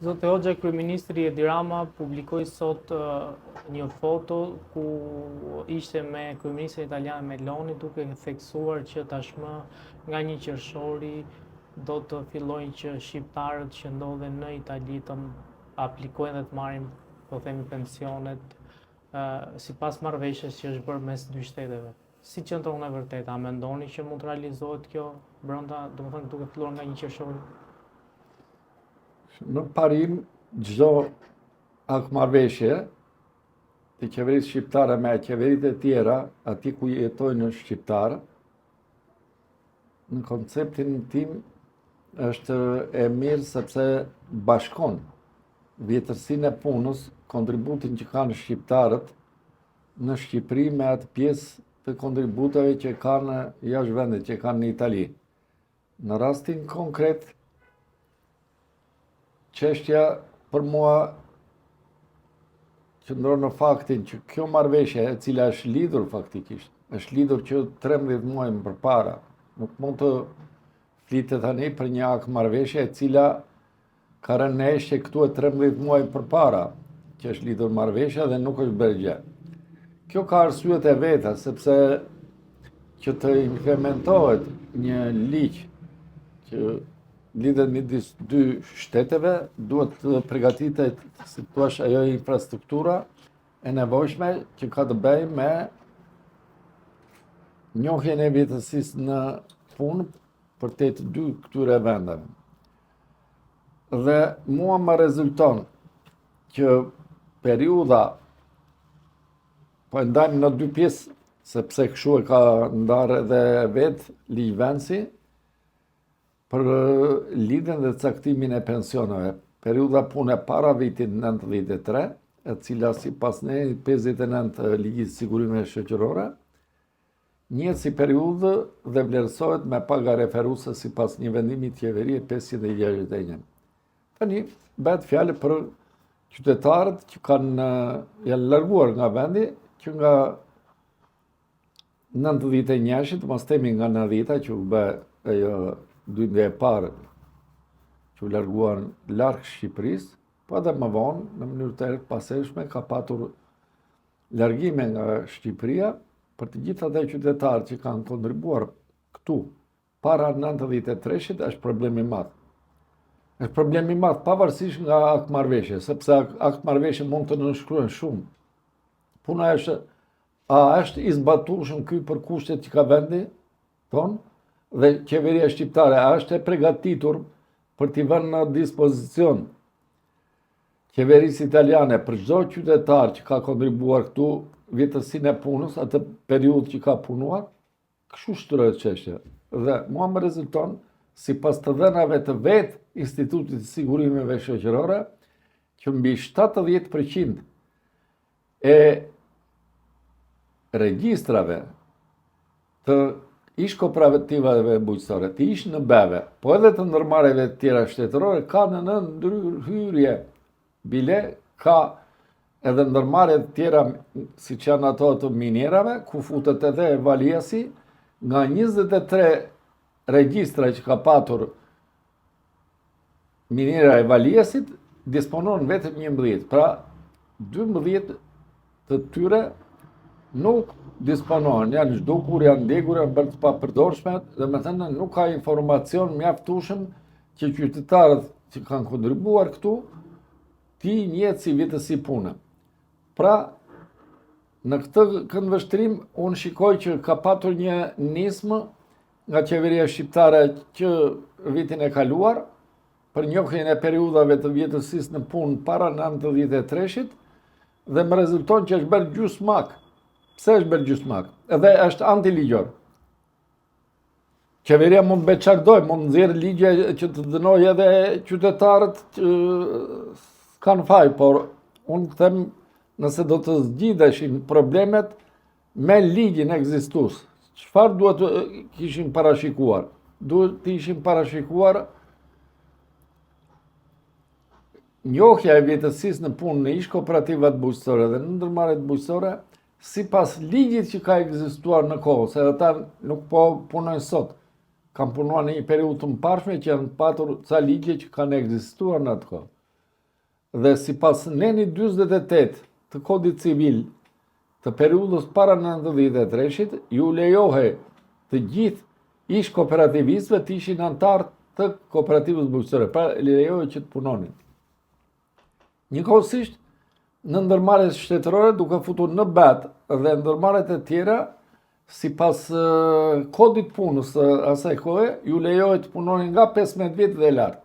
Zotë Hoxha, Kryeministri Edi Rama publikoi sot një foto ku ishte me Kryeministrin Italian Meloni, duke theksuar që tashmë nga 1 qershori do të fillojnë që shqiptarët që ndodhen në Itali të aplikojnë dhe të marrin, po themi, pensionet sipas marrëveshjes që është bërë mes dy shteteve. Si qëndron e vërtet, a mendoni që mund të realizohet kjo brenda, domethënë duke filluar nga 1 qershori? Në parim, çdo akmarrëveshje të qeverisë shqiptare me qeveritë e tjera, aty ku jetojnë shqiptarë, në konceptin tim është e mirë sepse bashkon vjetërsinë e punës, kontributin që kanë shqiptarët në Shqipëri me atë pjesë të kontributeve që kanë jashtë vendit, që kanë në Itali. Në rastin konkret, çështja për mua qëndron në faktin që kjo marrëveshje, e cila është lidhur faktikisht, është lidhur që 13 muaj më përpara. Nuk mund të flitet tani për një akmarrëveshje e cila ka rënë në eshje këtu e 13 muaj përpara, që është lidhur marrëveshja dhe nuk është bërë gjë. Kjo ka arsyet e veta, sepse që të implementohet një ligj që lidhet midis dy shteteve, duhet të përgatitet, si thua, ajo infrastruktura e nevojshme që ka të bëjë me njohjen e vjetësisë në punë për të dy këtyre vendeve. Dhe mua më rezulton që periudha, po e ndajmë në dy pjesë, sepse kështu e ka ndarë edhe vetë ligjvendësi, për lidhjen dhe caktimin e pensioneve. Periudha pune para vitit 93, e cila sipas ne 59 ligjit sigurimeve shoqërore, njëhet si periudhë dhe vlerësohet me paga referuese sipas një vendimi të qeverisë 561. Tani bëhet fjalë për qytetarët që janë larguar nga vendi, që nga 91-shit, mos themi nga 90-ta që u bë ajo dyndja e parë që u larguan larg Shqipërisë, po edhe më vonë, në mënyrë të pasershme, ka patur largime nga Shqipëria për të gjithë ata qytetarë që kanë kontribuar këtu para 93-shit, është problem i madh. Është problem i madh pavarësisht nga akmarrëveshje, sepse akmarrëveshje mund të nënshkruhen shumë. Puna është, a është i zbatueshëm ky për kushtet që ka vendi tonë? Dhe qeveria shqiptare a është e përgatitur për t'i vënë në dispozicion qeverisë italiane për çdo qytetar që ka kontribuar këtu vjetësinë e punës, atë periudhë që ka punuar, kështu shtrohet çështja. Dhe mua më rezulton, sipas të dhënave të vetë Institutit të Sigurimeve Shoqërore, që mbi 70% e regjistrave të ish kooperativave bujqësore, të ish NB-ve, po edhe të ndërmarrjeve të tjera shtetërore, ka në ndërhyrje bile, ka edhe ndërmarrje të tjera, siç janë ato të minierave, ku futet edhe valiesi, nga 23 regjistra që ka patur miniera e valiesit, disponon vetëm 11. Pra, 12 të tyre nuk disponohen, janë zhdukur, janë ndegur, janë bërë të papërdorshme, dhe me thënë nuk ka informacion mjaftueshëm që qytetarët që kanë kontribuar këtu ti njetë si vjetësi pune. Pra, në këtë këndvështrim, unë shikoj që ka patur një nismë nga qeveria shqiptare që vitin e kaluar, për njohjen e periudhave të vjetësisë në punë para 93-shit, dhe më rezulton që është bërë gjysmak. Pse është bërë gjysmak? Edhe është antiligjor. Qeveria mund beçardoj, mund nxjerrë ligje që të dënojë edhe qytetarët që kanë faj, por unë them, nëse do të zgjidheshin problemet me ligjin ekzistues, çfarë duhet të kishin parashikuar? Duhet të ishin parashikuar njohja e vjetësisë në punë në ish kooperativat bujqësore dhe në ndërmarrjet bujqësore, sipas ligjit që ka ekzistuar në kohë, se ata nuk po punojnë sot. Kanë punuar në një periudhë të mbarshme që janë patur ca ligje që kanë ekzistuar në atë kohë. dhe sipas neni 48 të kodit civil të periudhës para 93-shit, ju lejohej të gjithë ish kooperativistëve të ishin antar të kooperativës bujqësore, pra lejohej që të punonin. Njëkohësisht, në ndërmarrjet shtetërore duke futur në bet dhe ndërmarrjet e tjera, sipas kodit punës së asaj kohe, ju lejohej të punonin nga 15 vjet dhe lart.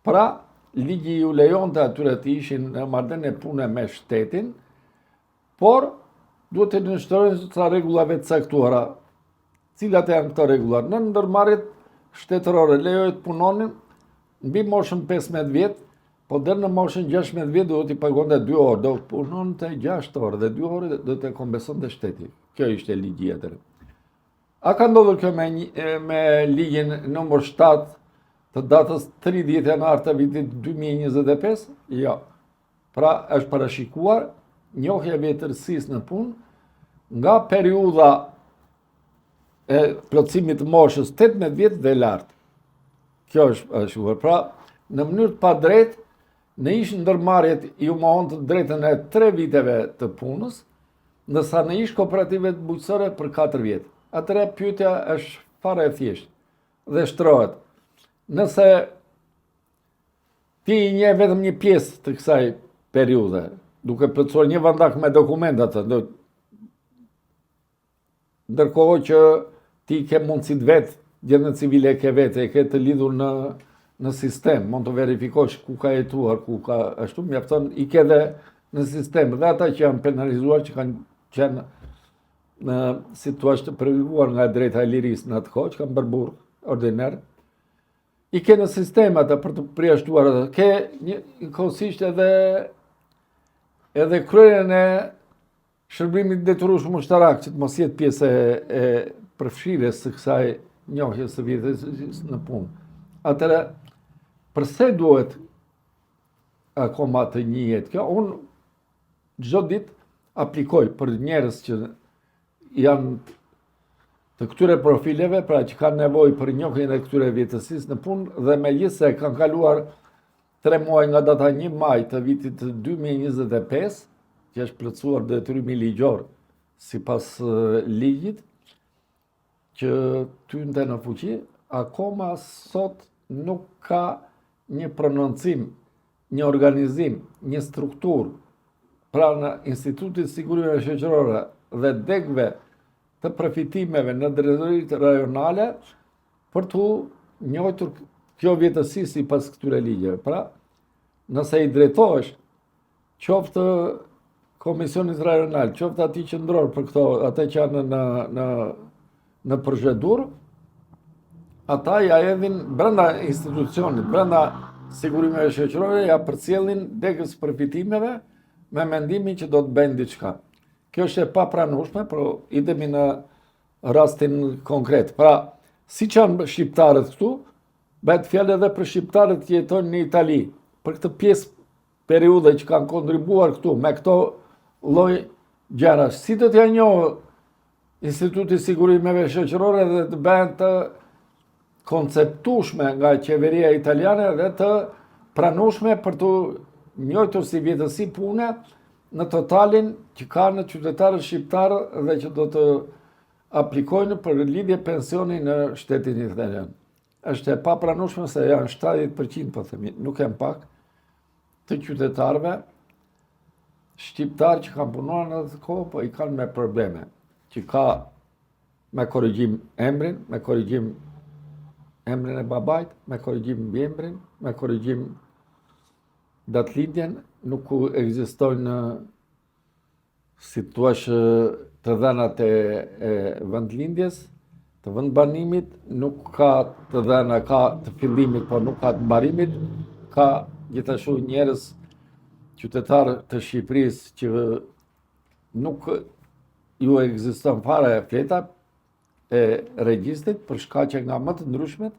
Pra, ligji ju lejonte atyre të ishin në marrëdhënie pune me shtetin, por duhet të nënshtrohen ca rregullave të caktuara. Cilat janë këto rregulla? Në ndërmarrjet shtetërore lejohet të punonin mbi moshën 15 vjet, po deri në moshën 16 vjet duhet t'i pagonte 2 orë, do punonte 6 orë dhe 2 orë do të kombesonte shteti. Kjo ishte ligji atëherë. A ka ndodhur kjo me ligjin numër 7 të datës 30 janar të vitit 2025? Jo. Pra është parashikuar njohja e vjetërsisë në punë nga periudha e plotësimit të moshës 18 vjet dhe lart. Kjo është parashikuar. Pra, në mënyrë të padrejtë, në ish ndërmarrjet ju mohon të drejtën e 3 viteve të punës, ndërsa në ish kooperativet bujqësore për 4 vjet. Atëherë pyetja është fare e thjeshtë dhe shtrohet. Nëse ti i njeh vetëm një pjesë të kësaj periudhe, duke plotësuar një vandak me dokumentat, ndërkohë që ti ke mundësit vetë, gjendjen civile ke vetë, e ke të lidhur në sistem, mund të verifikosh ku ka jetuar, ku ka ashtu, mjafton i ke dhe në sistem, dhe ata që janë penalizuar, që kanë qenë në situatë të privuar nga drejta e lirisë në atë kohë, që kanë bërë burg ordiner, i ke në sistem ata për të përjashtuar atë. Ke njëkohësisht edhe kryerjen e shërbimit detyrueshëm ushtarak, që të mos jetë pjesë e përfshirjes së kësaj njohjes së vjetërsisë në punë. Atëherë, përse duhet akoma të njihet kjo? Unë çdo ditë aplikoj për njerëz që janë të këtyre profileve, pra që kanë nevojë për njohjen e këtyre vjetërsisë në punë, dhe megjithëse kanë kaluar 3 muaj nga data 1 maj të vitit 2025, që është plotësuar detyrimi ligjor sipas ligjit, që tynte në fuqi, akoma sot nuk ka një prononcim, një organizim, një strukturë pra në Institutit Sigurimeve Shoqërore dhe degëve të përfitimeve në drejtoritë rajonale për të njohur kjo vjetërsi sipas këtyre ligjeve. Pra, nëse i drejtohesh qoftë Komisionit Rajonal, qoftë atij qendror për këto, ata që janë në procedurë, ata ja hedhin brenda institucionit, brenda sigurimeve shoqërore, ja përcjellin degës përfitimeve me mendimin që do të bëjnë diçka. Kjo është e papranueshme, por idemi në rastin konkret. Pra, siç janë shqiptarët këtu, bëhet fjalë edhe për shqiptarët që jetojnë në Itali, për këtë pjesë periudhe që kanë kontribuar këtu me këto lloj gjërash. Si do t'ja njohë Instituti Sigurimeve Shoqërore dhe të bëhen të konceptueshme nga qeveria italiane dhe të pranueshme për të njohur si vjetërsi pune në totalin që kanë qytetarët shqiptarë dhe që do të aplikojnë për lidhje pensioni në shtetin italian. Është e papranueshme se janë 70%, po themi, nuk janë pak, të qytetarëve shqiptarë që kanë punuar në atë kohë, po i kanë me probleme, që ka me korrigjim emrin, me korrigjim emrin e babait, me korrigjim mbiemrin, me korrigjim datëlindjen, nuk ekzistojnë, si thua, të dhënat e vendlindjes, të vendbanimit, nuk ka të dhëna, ka të fillimit, por nuk ka të mbarimit, ka gjithashtu njerëz qytetarë të Shqipërisë që nuk ju ekziston fare fleta e regjistrit për shkaqe nga më të ndryshmet,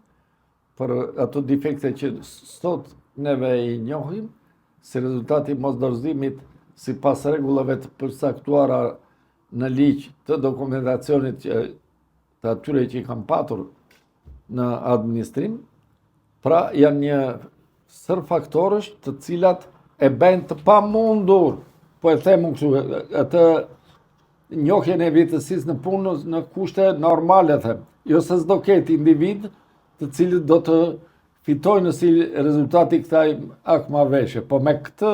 për ato defekte që sot neve i njohim, si rezultati mosdorëzimit sipas rregullave të përcaktuara në ligj të dokumentacionit të atyre që i kanë patur në administrim. Pra, janë një sër faktorësh të cilat e bën të pamundur, po e them unë kështu, atë njohjen e vjetësisë në punë në kushte normale, them. Jo se s'do ketë individ të cilët do të fitojnë si rezultati kësaj akmaveshje, po me këtë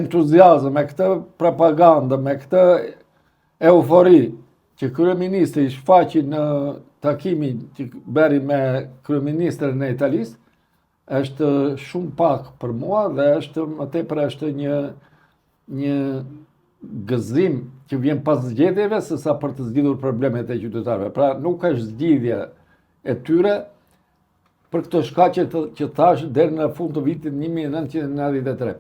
entuziazëm, me këtë propagandë, me këtë eufori që kryeministri shfaqi në takimin që bëri me kryeministrin e Italisë, është shumë pak për mua dhe është më tepër është një gëzim që vjen pas zgjedhjeve sesa për të zgjidhur problemet e qytetarëve. Pra nuk është zgjidhje e tyre për këto shkaqe që thash deri në fund të vitit 1993.